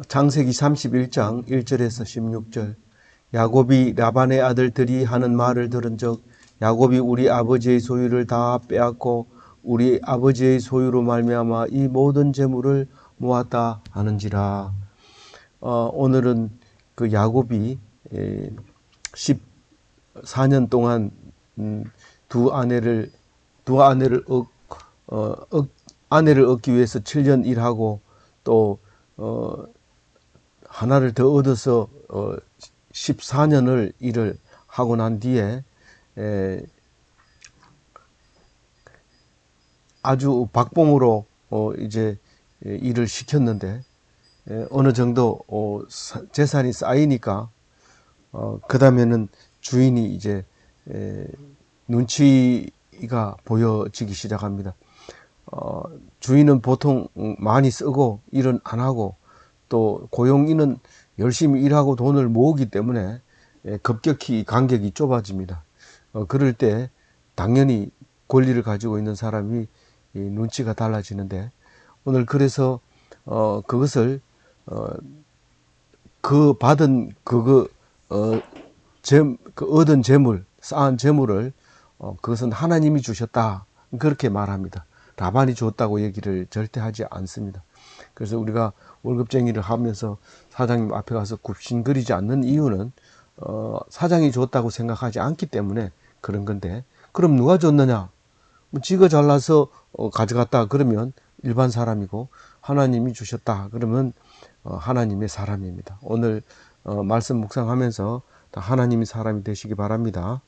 창세기 31장 1절에서 16절. 야곱이 라반의 아들들이 하는 말을 들은즉 야곱이 우리 아버지의 소유를 다 빼앗고 우리 아버지의 소유로 말미암아 이 모든 재물을 모았다 하는지라. 오늘은 그 야곱이 14년 동안 두 아내를 얻기 위해서 7년 일하고 또 하나를 더 얻어서 14년을 일을 하고 난 뒤에 아주 박봉으로 이제 일을 시켰는데 어느 정도 재산이 쌓이니까 그 다음에는 주인이 이제 눈치가 보여지기 시작합니다. 주인은 보통 많이 쓰고 일은 안 하고 또 고용인은 열심히 일하고 돈을 모으기 때문에 급격히 간격이 좁아집니다. 그럴 때 당연히 권리를 가지고 있는 사람이 눈치가 달라지는데 오늘 그래서 그것을 그 받은 그 얻은 재물, 쌓은 재물을 그것은 하나님이 주셨다 그렇게 말합니다. 라반이 줬다고 얘기를 절대 하지 않습니다. 그래서 우리가 월급쟁이를 하면서 사장님 앞에 가서 굽신거리지 않는 이유는 사장이 줬다고 생각하지 않기 때문에 그런 건데, 그럼 누가 줬느냐? 뭐 지가 잘나서 가져갔다 그러면 일반 사람이고, 하나님이 주셨다 그러면 하나님의 사람입니다. 오늘 말씀 묵상하면서 다 하나님의 사람이 되시기 바랍니다.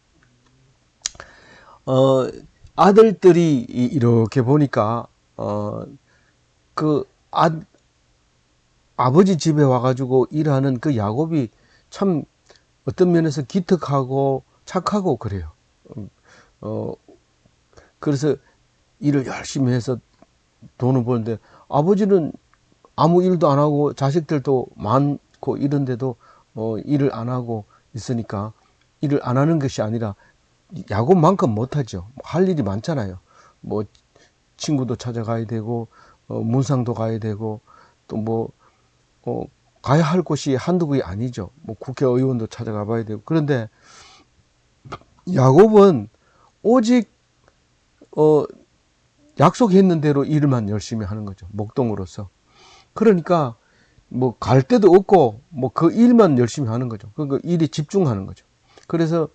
아들들이 이렇게 보니까 아버지 집에 와가지고 일하는 그 야곱이 참 어떤 면에서 기특하고 착하고 그래요. 그래서 일을 열심히 해서 돈을 버는데 아버지는 아무 일도 안 하고 자식들도 많고 이런데도 일을 안 하고 있으니까, 일을 안 하는 것이 아니라 야곱만큼 못하죠. 할 일이 많잖아요. 뭐 친구도 찾아가야 되고 문상도 가야 되고 또 가야 할 곳이 한두 곳이 아니죠. 뭐 국회의원도 찾아가 봐야 되고. 그런데 야곱은 오직 약속했는 대로 일만 열심히 하는 거죠. 목동으로서. 그러니까 뭐 갈 데도 없고 뭐 그 일만 열심히 하는 거죠. 그러니까 일에 집중하는 거죠. 그래서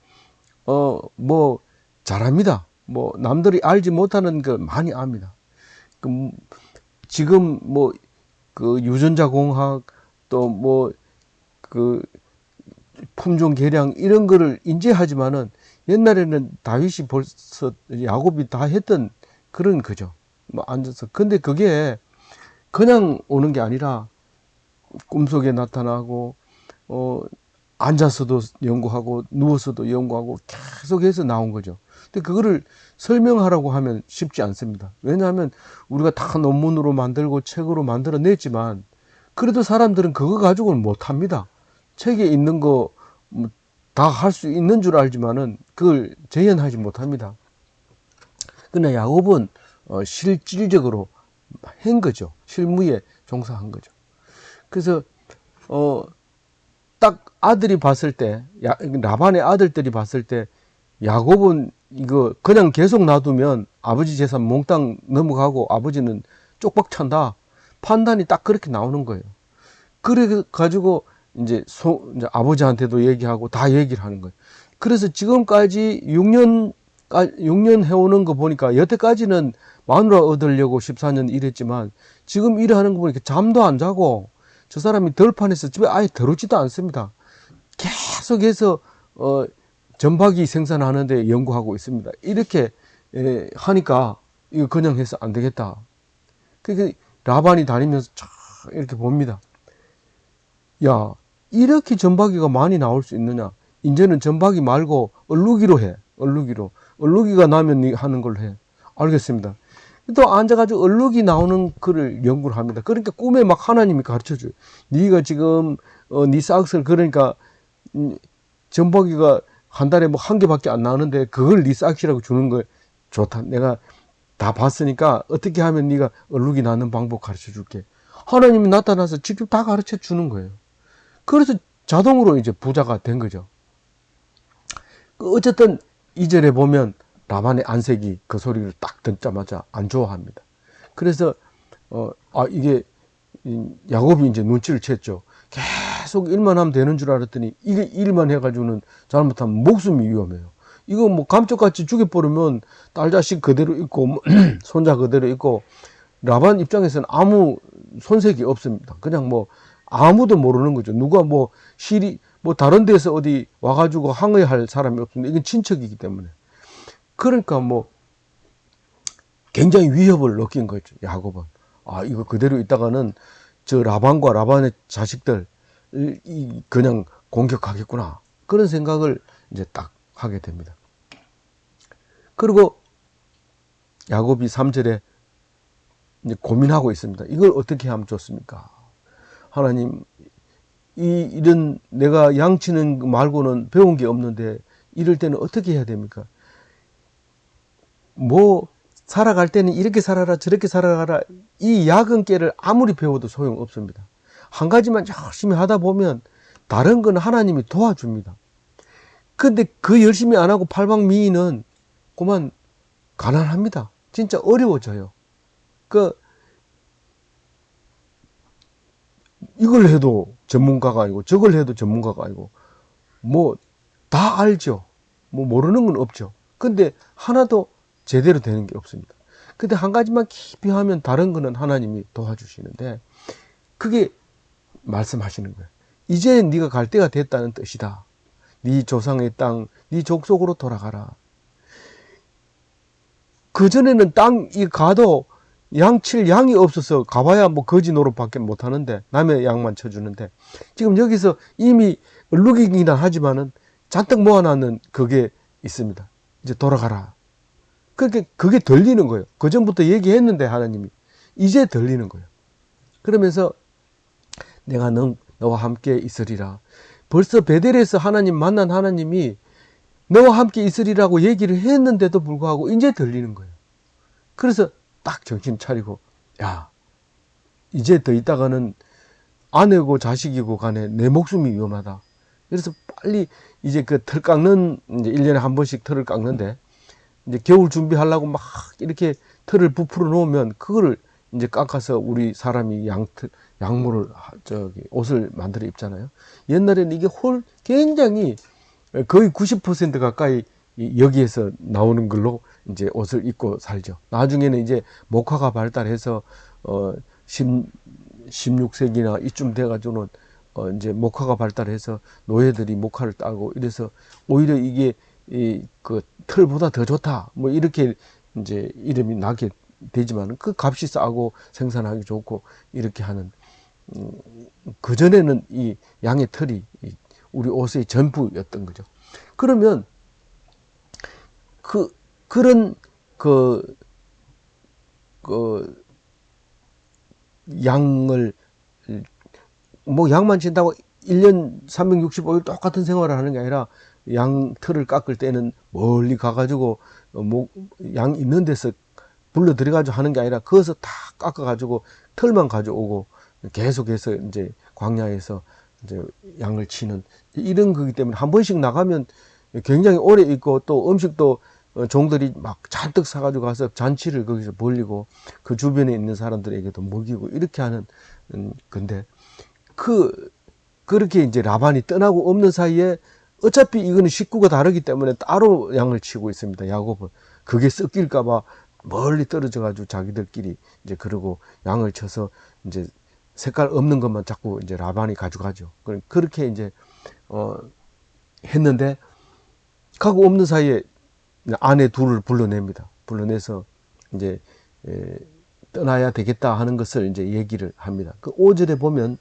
뭐 잘합니다. 뭐 남들이 알지 못하는 거 많이 압니다. 지금 뭐 그 유전자 공학 또 뭐 그 품종 개량 이런 거를 인지하지만은 옛날에는 다윗이 벌써 야곱이 다 했던 그런 거죠. 뭐 앉아서. 근데 그게 그냥 오는 게 아니라 꿈속에 나타나고 앉아서도 연구하고 누워서도 연구하고 계속해서 나온 거죠. 근데 그거를 설명하라고 하면 쉽지 않습니다. 왜냐하면 우리가 다 논문으로 만들고 책으로 만들어냈지만 그래도 사람들은 그거 가지고는 못합니다. 책에 있는 거 다 할 수 있는 줄 알지만은 그걸 재현하지 못합니다. 그러나 야곱은 실질적으로 한 거죠. 실무에 종사한 거죠. 그래서 딱 아들이 봤을 때, 라반의 아들들이 봤을 때 야곱은 이거 그냥 계속 놔두면 아버지 재산 몽땅 넘어가고 아버지는 쪽박 찬다, 판단이 딱 그렇게 나오는 거예요. 그래 가지고 이제 아버지한테도 얘기하고 다 얘기를 하는 거예요. 그래서 지금까지 6년 해오는 거 보니까, 여태까지는 마누라 얻으려고 14년 일했지만 지금 일하는 거 보니까 잠도 안 자고 저 사람이 덜판에서 집에 아예 들어오지도 않습니다. 계속해서 전박이 생산하는데 연구하고 있습니다. 이렇게 하니까 이거 그냥 해서 안 되겠다. 그러니까 라반이 다니면서 쫙 이렇게 봅니다. 야, 이렇게 전박이가 많이 나올 수 있느냐? 이제는 전박이 말고 얼룩이로 해. 얼룩이가 나면 네 하는 걸로 해. 알겠습니다. 또 앉아가지고 얼룩이 나오는 글을 연구를 합니다. 그러니까 꿈에 막 하나님이 가르쳐줘요. 네가 지금 네 싹을, 그러니까 전박이가 한 달에 뭐 한 개밖에 안 나오는데 그걸 네 싹이라고 주는 거예요. 좋다. 내가 다 봤으니까 어떻게 하면 네가 얼룩이 나는 방법 가르쳐 줄게. 하나님이 나타나서 직접 다 가르쳐 주는 거예요. 그래서 자동으로 이제 부자가 된 거죠. 어쨌든 2절에 보면 라반의 안색이 그 소리를 딱 듣자마자 안 좋아합니다. 그래서 이게 야곱이 이제 눈치를 챘죠. 계속 일만 하면 되는 줄 알았더니 이게 일만 해가지고는 잘못하면 목숨이 위험해요. 이거 뭐 감쪽같이 죽여버리면 딸 자식 그대로 있고 손자 그대로 있고 라반 입장에서는 아무 손색이 없습니다. 그냥 뭐 아무도 모르는 거죠. 누가 뭐 다른 데서 어디 와가지고 항의할 사람이 없습니다. 이건 친척이기 때문에. 그러니까 뭐 굉장히 위협을 느낀 거죠. 야곱은. 이거 그대로 있다가는 저 라반과 라반의 자식들 그냥 공격하겠구나. 그런 생각을 이제 딱 하게 됩니다. 그리고 야곱이 3절에 이제 고민하고 있습니다. 이걸 어떻게 하면 좋습니까? 하나님, 이런 내가 양치는 거 말고는 배운 게 없는데 이럴 때는 어떻게 해야 됩니까? 뭐 살아갈 때는 이렇게 살아라 저렇게 살아가라, 이 야근깨를 아무리 배워도 소용없습니다. 한 가지만 열심히 하다 보면 다른 건 하나님이 도와줍니다. 근데 그 열심히 안 하고 팔방미인은 그만 가난합니다. 진짜 어려워져요. 이걸 해도 전문가가 아니고 저걸 해도 전문가가 아니고 뭐 다 알죠. 뭐 모르는 건 없죠. 근데 하나도 제대로 되는 게 없습니다. 근데 한 가지만 깊이 하면 다른 거는 하나님이 도와주시는데 그게 말씀하시는 거예요. 이제 네가 갈 때가 됐다는 뜻이다. 네 조상의 땅, 네 족속으로 돌아가라. 그전에는 땅이 가도 양칠 양이 없어서 가봐야 뭐 거지 노릇밖에 못 하는데 남의 양만 쳐주는데 지금 여기서 이미 얼룩이긴 하지만은 잔뜩 모아놨는 그게 있습니다. 이제 돌아가라. 그게 들리는 거예요. 그 전부터 얘기했는데 하나님이 이제 들리는 거예요. 그러면서 내가 너와 함께 있으리라. 벌써 베델에서 하나님 만난 하나님이 너와 함께 있으리라고 얘기를 했는데도 불구하고 이제 들리는 거예요. 그래서 딱 정신 차리고, 야, 이제 더 있다가는 아내고 자식이고 간에 내 목숨이 위험하다. 그래서 빨리 이제 그 털 깎는, 이제 1년에 한 번씩 털을 깎는데, 이제 겨울 준비하려고 막 이렇게 털을 부풀어 놓으면 그거를 이제 깎아서 우리 사람이 옷을 만들어 입잖아요. 옛날에는 이게 굉장히 거의 90% 가까이 여기에서 나오는 걸로 이제 옷을 입고 살죠. 나중에는 이제 목화가 발달해서 16세기나 이쯤 돼가지고는 이제 목화가 발달해서 노예들이 목화를 따고 이래서 오히려 이게 그 털보다 더 좋다 뭐 이렇게 이제 이름이 나게 되지만 그 값이 싸고 생산하기 좋고 이렇게 하는 그 전에는 이 양의 털이 우리 옷의 전부였던 거죠. 그러면 그런 양을 뭐 양만 친다고 1년 365일 똑같은 생활을 하는 게 아니라 양 털을 깎을 때는 멀리 가가지고 양 있는 데서 불러 들여가지고 하는 게 아니라 거기서 다 깎아가지고 털만 가져오고 계속해서 이제 광야에서 이제 양을 치는 이런 거기 때문에 한 번씩 나가면 굉장히 오래 있고 또 음식도 종들이 막 잔뜩 사가지고 가서 잔치를 거기서 벌리고 그 주변에 있는 사람들에게도 먹이고 이렇게 하는 건데 그렇게 이제 라반이 떠나고 없는 사이에 어차피 이거는 식구가 다르기 때문에 따로 양을 치고 있습니다. 야곱은 그게 섞일까봐 멀리 떨어져 가지고 자기들끼리 이제 그러고 양을 쳐서 이제 색깔 없는 것만 자꾸 이제 라반이 가져가죠. 그렇게 이제 했는데 가고 없는 사이에 아내 둘을 불러냅니다. 불러내서 이제 떠나야 되겠다 하는 것을 이제 얘기를 합니다. 그 5절에 보면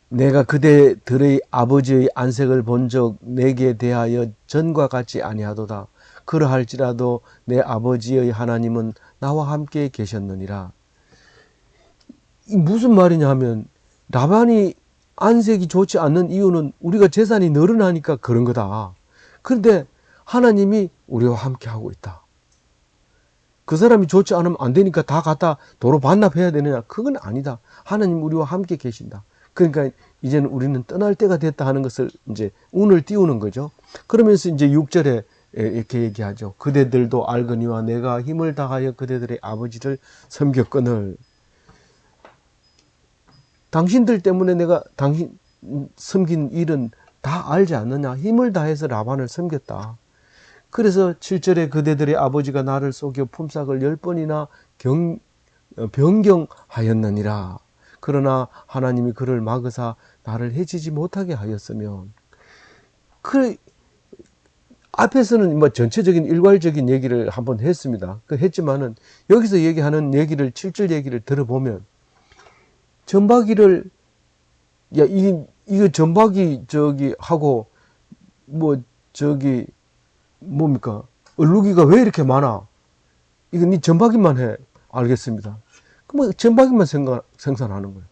내가 그대들의 아버지의 안색을 본 적 내게 대하여 전과 같지 아니하도다. 그러할지라도 내 아버지의 하나님은 나와 함께 계셨느니라. 무슨 말이냐 하면 라반이 안색이 좋지 않는 이유는 우리가 재산이 늘어나니까 그런 거다. 그런데 하나님이 우리와 함께 하고 있다. 그 사람이 좋지 않으면 안 되니까 다 갖다 도로 반납해야 되느냐? 그건 아니다. 하나님 우리와 함께 계신다. 그러니까 이제는 우리는 떠날 때가 됐다 하는 것을 이제 운을 띄우는 거죠. 그러면서 이제 6절에 이렇게 얘기하죠. 그대들도 알거니와 내가 힘을 다하여 그대들의 아버지를 섬겼거늘. 당신들 때문에 내가 당신 섬긴 일은 다 알지 않느냐? 힘을 다해서 라반을 섬겼다. 그래서 7절에 그대들의 아버지가 나를 속여 품삯을 10번이나 변경하였느니라. 그러나 하나님이 그를 막으사 나를 해치지 못하게 하였으면. 그 앞에서는 뭐 전체적인 일괄적인 얘기를 한번 했습니다. 했지만은 여기서 얘기하는 얘기를 7절 얘기를 들어보면 전박이를 이거 전박이 하고 뭐 뭡니까? 얼룩이가 왜 이렇게 많아? 이거 네 전박이만 해. 알겠습니다. 그럼 전박이만 생산하는 거예요.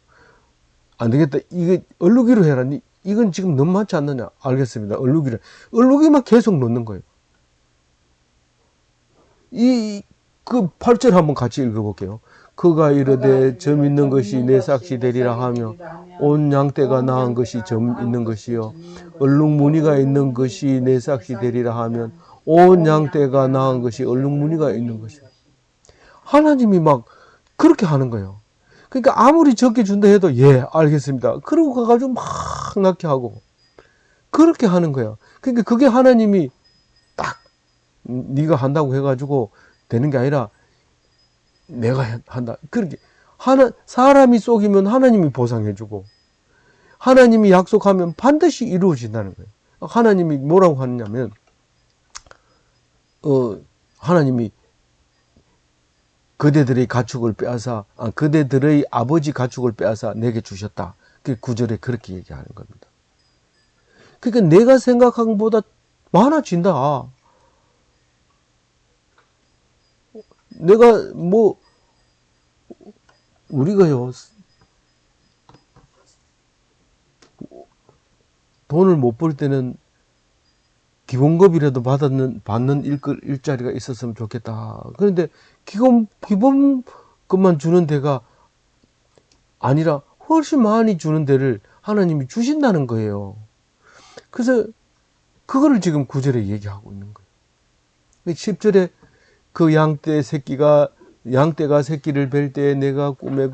안 되겠다. 이거 얼룩이로 해라. 이건 지금 너무 많지 않느냐? 알겠습니다. 얼룩이만 계속 넣는 거예요. 그 8절 한번 같이 읽어볼게요. 그가 이르되 점 있는 것이 내 삭시 되리라 하며 온 양떼가 나은 것이 점 있는 것이요 얼룩 무늬가 있는 것이 내 삭시 되리라 하면 온 양떼가 나은 것이 얼룩 무늬가 있는 것이요. 하나님이 막 그렇게 하는 거예요. 그러니까 아무리 적게 준다 해도 예 알겠습니다. 그러고 가가지고 막 낳게 하고 그렇게 하는 거예요. 그러니까 그게 하나님이 딱 네가 한다고 해가지고 되는 게 아니라 내가 한다. 그렇게 사람이 속이면 하나님이 보상해주고 하나님이 약속하면 반드시 이루어진다는 거예요. 하나님이 뭐라고 하느냐면 하나님이 그대들의 가축을 빼앗아 그대들의 아버지 가축을 빼앗아 내게 주셨다. 그 9절에 그렇게 얘기하는 겁니다. 그러니까 내가 생각한 것보다 많아진다. 내가 우리가요 돈을 못 벌 때는 기본급이라도 받는 일자리가 있었으면 좋겠다. 그런데 기본급만 주는 데가 아니라 훨씬 많이 주는 데를 하나님이 주신다는 거예요. 그래서 그거를 지금 9절에 얘기하고 있는 거예요. 10절에 그 양떼가 새끼를 뵐 때에 내가 꿈에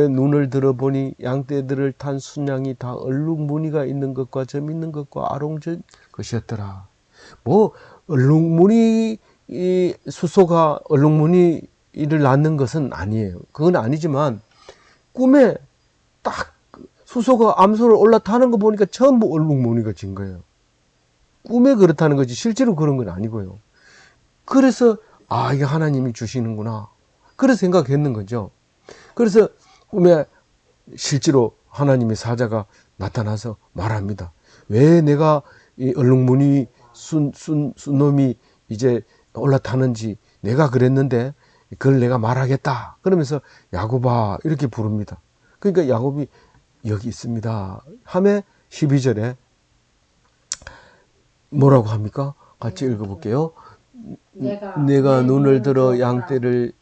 눈을 들어보니 양떼들을 탄 순양이 다 얼룩 무늬가 있는 것과 점 있는 것과 아롱진 것이었더라. 얼룩 무늬 수소가 얼룩 무늬를 낳는 것은 아니에요. 그건 아니지만 꿈에 딱 수소가 암소를 올라타는 거 보니까 전부 얼룩 무늬가 진 거예요. 꿈에 그렇다는 거지 실제로 그런 건 아니고요. 그래서 이게 하나님이 주시는구나. 그래서 생각했는 거죠. 그래서 꿈에 실제로 하나님의 사자가 나타나서 말합니다. 왜 내가 이 얼룩무늬 순놈이 이제 올라타는지 내가 그랬는데 그걸 내가 말하겠다. 그러면서 야곱아 이렇게 부릅니다. 그러니까 야곱이 여기 있습니다. 하매 12절에 뭐라고 합니까? 같이 읽어볼게요. 내가 눈을 들어 양떼를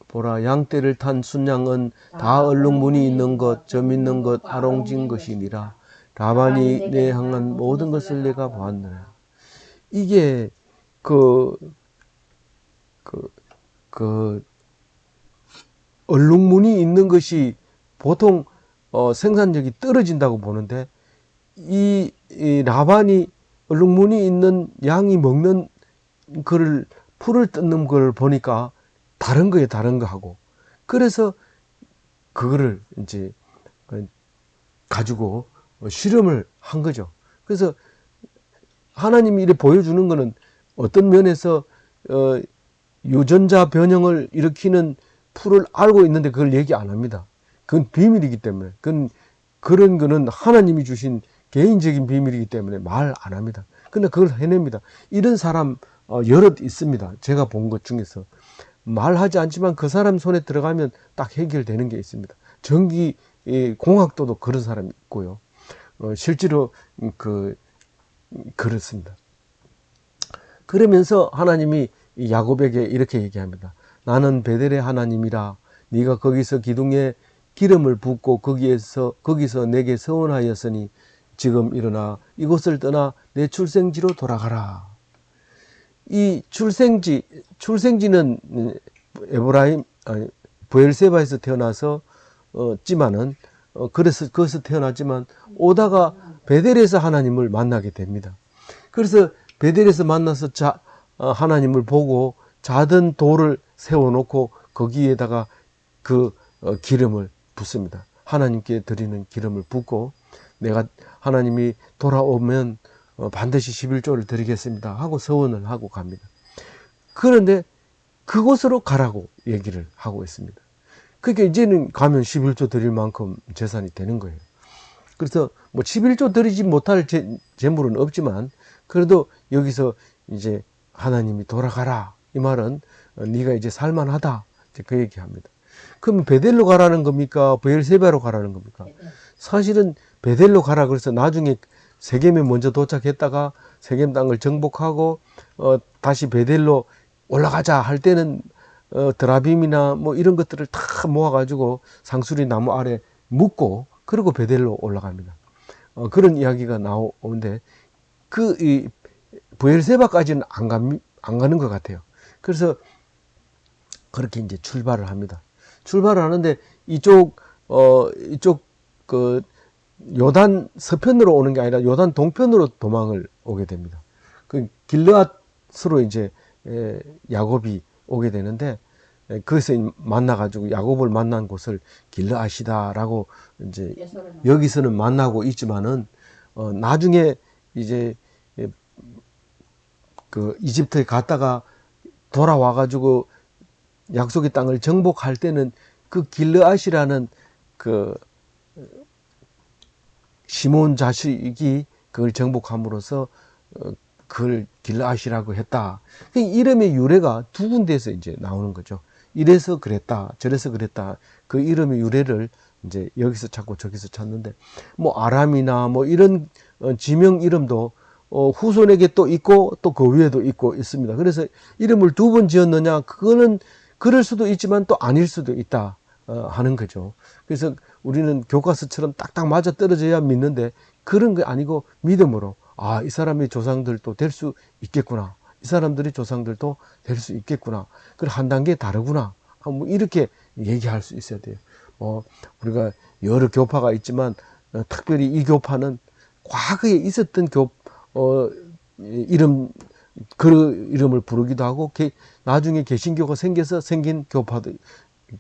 보라. 양떼를 탄 순양은 다 얼룩무늬 있는 것, 점 있는 것, 아롱진 것이니라. 라반이 내 향한 모든 것을 내가 보았느라. 이게 얼룩무늬 있는 것이 보통 생산력이 떨어진다고 보는데 이 라반이 얼룩무늬 있는 양이 먹는 풀을 뜯는 걸 보니까 다른 거예요, 다른 거 하고. 그래서 그거를 이제 가지고 실험을 한 거죠. 그래서 하나님이 이렇게 보여주는 거는 어떤 면에서 유전자 변형을 일으키는 풀을 알고 있는데 그걸 얘기 안 합니다. 그건 비밀이기 때문에. 그런 거는 하나님이 주신 개인적인 비밀이기 때문에 말 안 합니다. 근데 그걸 해냅니다. 이런 사람 여럿 있습니다. 제가 본 것 중에서. 말하지 않지만 그 사람 손에 들어가면 딱 해결되는 게 있습니다. 전기 공학도도 그런 사람이 있고요. 실제로 그렇습니다. 그러면서 하나님이 야곱에게 이렇게 얘기합니다. 나는 베델의 하나님이라. 네가 거기서 기둥에 기름을 붓고 거기서 내게 서원하였으니 지금 일어나 이곳을 떠나 내 출생지로 돌아가라. 이 출생지는 에브라임, 브엘세바에서 태어나서 찌만은 그래서 거기서 태어났지만 오다가 베델에서 하나님을 만나게 됩니다. 그래서 베델에서 만나서 하나님을 보고 자던 돌을 세워놓고 거기에다가 그 기름을 붓습니다. 하나님께 드리는 기름을 붓고 내가 하나님이 돌아오면 반드시 11조를 드리겠습니다 하고 서원을 하고 갑니다. 그런데 그곳으로 가라고 얘기를 하고 있습니다. 그러니까 이제는 가면 11조 드릴 만큼 재산이 되는 거예요. 그래서 뭐 11조 드리지 못할 재물은 없지만 그래도 여기서 이제 하나님이 돌아가라 이 말은 네가 이제 살만하다 이제 그 얘기합니다. 그럼 베델로 가라는 겁니까? 브엘세바로 가라는 겁니까? 사실은 베델로 가라 그래서 나중에 세겜에 먼저 도착했다가 세겜 땅을 정복하고 다시 베델로 올라가자 할 때는 드라빔이나 뭐 이런 것들을 다 모아가지고 상수리 나무 아래 묻고 그리고 베델로 올라갑니다. 그런 이야기가 나오는데 이 브엘세바까지는 안 가는 것 같아요. 그래서 그렇게 이제 출발을 합니다. 출발을 하는데 이쪽 그 요단 서편으로 오는 게 아니라 요단 동편으로 도망을 오게 됩니다. 그 길르앗으로 이제 야곱이 오게 되는데 거기서 만나가지고 야곱을 만난 곳을 길르앗이다라고 이제 여기서는 만나고 있지만은 나중에 이제 그 이집트에 갔다가 돌아와가지고 약속의 땅을 정복할 때는 그 길르앗이라는 그 시몬 자식이 그걸 정복함으로써 그걸 길르앗이라고 했다. 그 이름의 유래가 두 군데에서 이제 나오는 거죠. 이래서 그랬다, 저래서 그랬다. 그 이름의 유래를 이제 여기서 찾고 저기서 찾는데, 뭐 아람이나 뭐 이런 지명 이름도 후손에게 또 있고 또 그 위에도 있고 있습니다. 그래서 이름을 두 번 지었느냐? 그거는 그럴 수도 있지만 또 아닐 수도 있다 하는 거죠. 그래서 우리는 교과서처럼 딱딱 맞아 떨어져야 믿는데 그런 게 아니고 믿음으로 이 사람의 조상들도 될 수 있겠구나. 이 사람들의 조상들도 될 수 있겠구나. 그걸 한 단계 다르구나. 뭐 이렇게 얘기할 수 있어야 돼요. 우리가 여러 교파가 있지만 특별히 이 교파는 과거에 있었던 그 이름을 부르기도 하고 나중에 개신교가 생겨서 생긴 교파도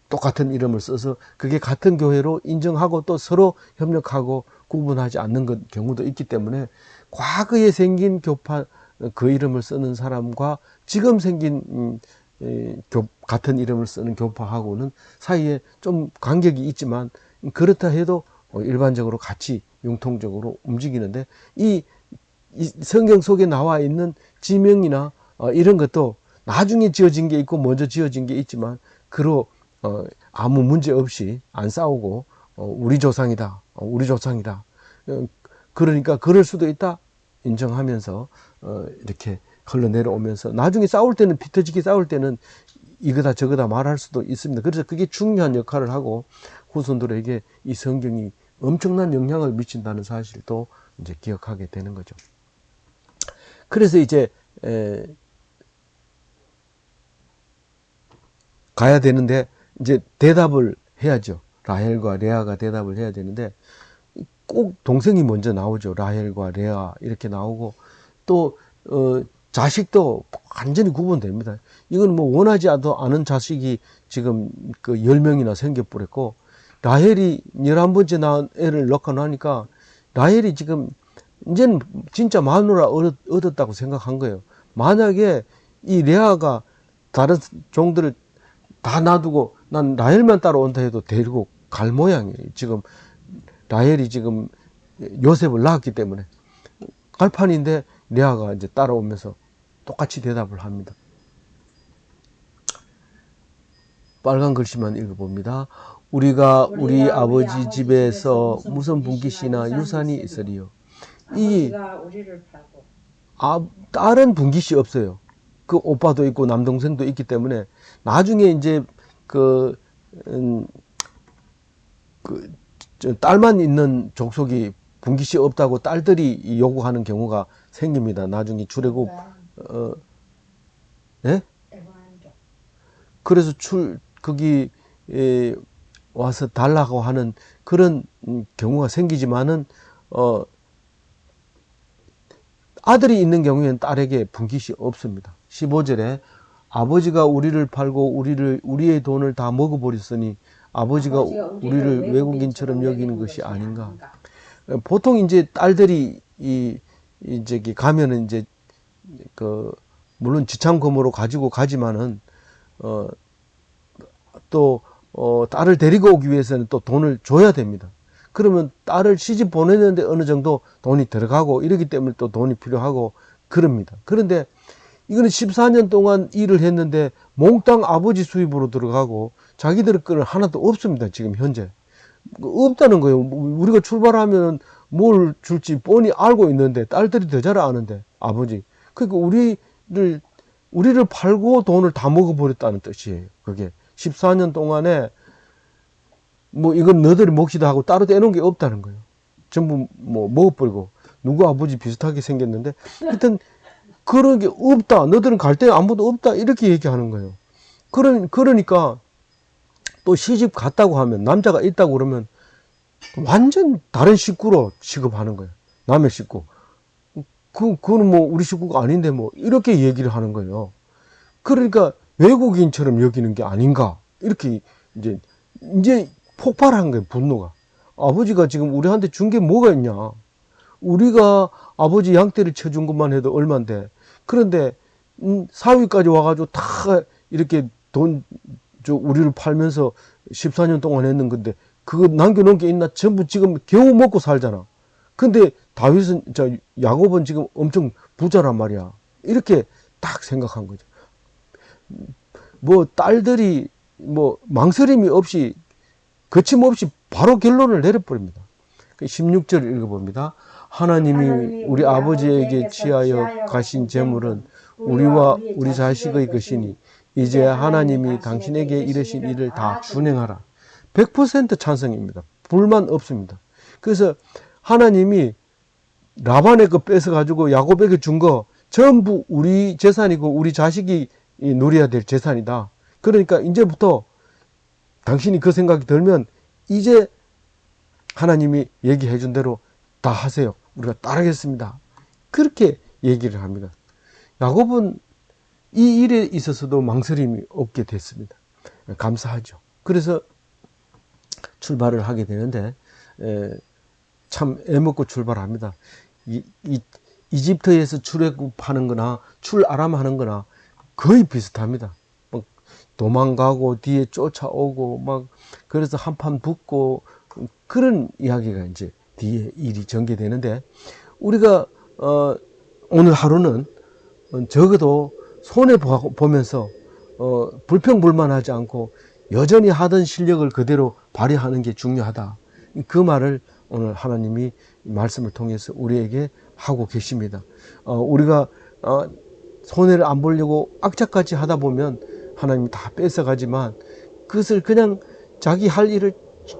똑같은 이름을 써서 그게 같은 교회로 인정하고 또 서로 협력하고 구분하지 않는 경우도 있기 때문에 과거에 생긴 교파 그 이름을 쓰는 사람과 지금 생긴 같은 이름을 쓰는 교파하고는 사이에 좀 간격이 있지만 그렇다 해도 일반적으로 같이 융통적으로 움직이는데 이 성경 속에 나와 있는 지명이나 이런 것도 나중에 지어진 게 있고 먼저 지어진 게 있지만 아무 문제 없이 안 싸우고 우리 조상이다, 우리 조상이다. 그러니까 그럴 수도 있다 인정하면서 이렇게 흘러내려오면서 나중에 싸울 때는 피터지게 싸울 때는 이거다 저거다 말할 수도 있습니다. 그래서 그게 중요한 역할을 하고 후손들에게 이 성경이 엄청난 영향을 미친다는 사실도 이제 기억하게 되는 거죠. 그래서 이제 가야 되는데 이제 대답을 해야죠. 라헬과 레아가 대답을 해야 되는데 꼭 동생이 먼저 나오죠. 라헬과 레아 이렇게 나오고 또 자식도 완전히 구분됩니다. 이건 뭐 원하지 않은 자식이 지금 그 10명이나 생겨버렸고 라헬이 11번째 낳은 애를 낳고 나니까 라헬이 지금 이제는 진짜 마누라 얻었다고 생각한 거예요. 만약에 이 레아가 다른 종들을 다 놔두고 난 라헬만 따라온다 해도 데리고 갈 모양이에요. 지금 라헬이 지금 요셉을 낳았기 때문에 갈 판인데 레아가 이제 따라오면서 똑같이 대답을 합니다. 빨간 글씨만 읽어봅니다. 우리 아버지 집에서 무슨 분깃이나 유산이 있으리요. 다른 분깃이 없어요. 그 오빠도 있고 남동생도 있기 때문에 나중에 이제 그, 음, 딸만 있는 족속이 분깃이 없다고 딸들이 요구하는 경우가 생깁니다. 나중에 출애굽, 어, 예? 그래서 거기, 와서 달라고 하는 그런 경우가 생기지만은, 아들이 있는 경우에는 딸에게 분깃이 없습니다. 15절에 아버지가 우리를 팔고 우리의 돈을 다 먹어버렸으니 아버지가 우리를 외국인처럼 여기는 것이 아닌가. 보통 이제 딸들이 저기 가면은 이제 물론 지참금으로 가지고 가지만은 또 딸을 데리고 오기 위해서는 또 돈을 줘야 됩니다. 그러면 딸을 시집 보내는데 어느 정도 돈이 들어가고 이러기 때문에 또 돈이 필요하고 그럽니다. 그런데 이거는 14년 동안 일을 했는데 몽땅 아버지 수입으로 들어가고 자기들 거는 하나도 없습니다. 지금 현재. 없다는 거예요. 우리가 출발하면 뭘 줄지 뻔히 알고 있는데 딸들이 더 잘 아는데 아버지. 그러니까 우리를 팔고 돈을 다 먹어버렸다는 뜻이에요. 그게 14년 동안에 뭐 이건 너희들이 먹시다 하고 따로 떼놓은 게 없다는 거예요. 전부 뭐 먹어버리고 누구 아버지 비슷하게 생겼는데 하여튼 그런 게 없다. 너희들은 갈 데 아무도 없다. 이렇게 얘기하는 거예요. 그러니까 또 시집 갔다고 하면 남자가 있다고 그러면 완전 다른 식구로 취급하는 거예요. 남의 식구. 그거는 뭐 우리 식구가 아닌데 뭐 이렇게 얘기를 하는 거예요. 그러니까 외국인처럼 여기는 게 아닌가. 이렇게 이제 폭발한 거예요. 분노가. 아버지가 지금 우리한테 준 게 뭐가 있냐. 우리가 아버지 양떼를 쳐준 것만 해도 얼만데. 그런데 사위까지 와가지고 다 이렇게 우리를 팔면서 14년 동안 했는 건데 그거 남겨놓은 게 있나? 전부 지금 겨우 먹고 살잖아. 근데 야곱은 지금 엄청 부자란 말이야. 이렇게 딱 생각한 거죠. 뭐 딸들이 뭐 망설임이 없이 거침없이 바로 결론을 내려버립니다. 16절 읽어봅니다. 하나님이 우리 아버지에게 취하여 가신 재물은 우리와 우리 자식의 것이니 이제 하나님이 당신에게 이르신 일을 다 준행하라. 100% 찬성입니다. 불만 없습니다. 그래서 하나님이 라반의 거 뺏어가지고 야곱에게 준 거 전부 우리 재산이고 우리 자식이 누려야 될 재산이다. 그러니까 이제부터 당신이 그 생각이 들면 이제 하나님이 얘기해 준 대로 다 하세요. 우리가 따르겠습니다. 그렇게 얘기를 합니다. 야곱은 이 일에 있어서도 망설임이 없게 됐습니다. 감사하죠. 그래서 출발을 하게 되는데 참 애먹고 출발합니다. 이집트에서 출애굽하는 거나 출아람하는 거나 거의 비슷합니다. 막 도망가고 뒤에 쫓아오고 막 그래서 한판 붙고 그런 이야기가 이제 뒤에 일이 전개되는데 우리가 오늘 하루는 적어도 손해 보면서 불평불만하지 않고 여전히 하던 실력을 그대로 발휘하는 게 중요하다. 그 말을 오늘 하나님이 말씀을 통해서 우리에게 하고 계십니다. 우리가 손해를 안 보려고 악착같이 하다 보면 하나님이 다 뺏어가지만 그것을 그냥 자기 할 일을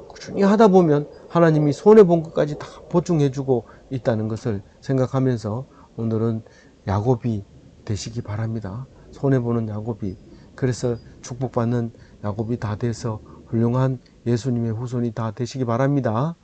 꾸준히 하다 보면 하나님이 손해 본 것까지 다 보충해주고 있다는 것을 생각하면서 오늘은 야곱이 되시기 바랍니다. 손해 보는 야곱이. 그래서 축복받는 야곱이 다 돼서 훌륭한 예수님의 후손이 다 되시기 바랍니다.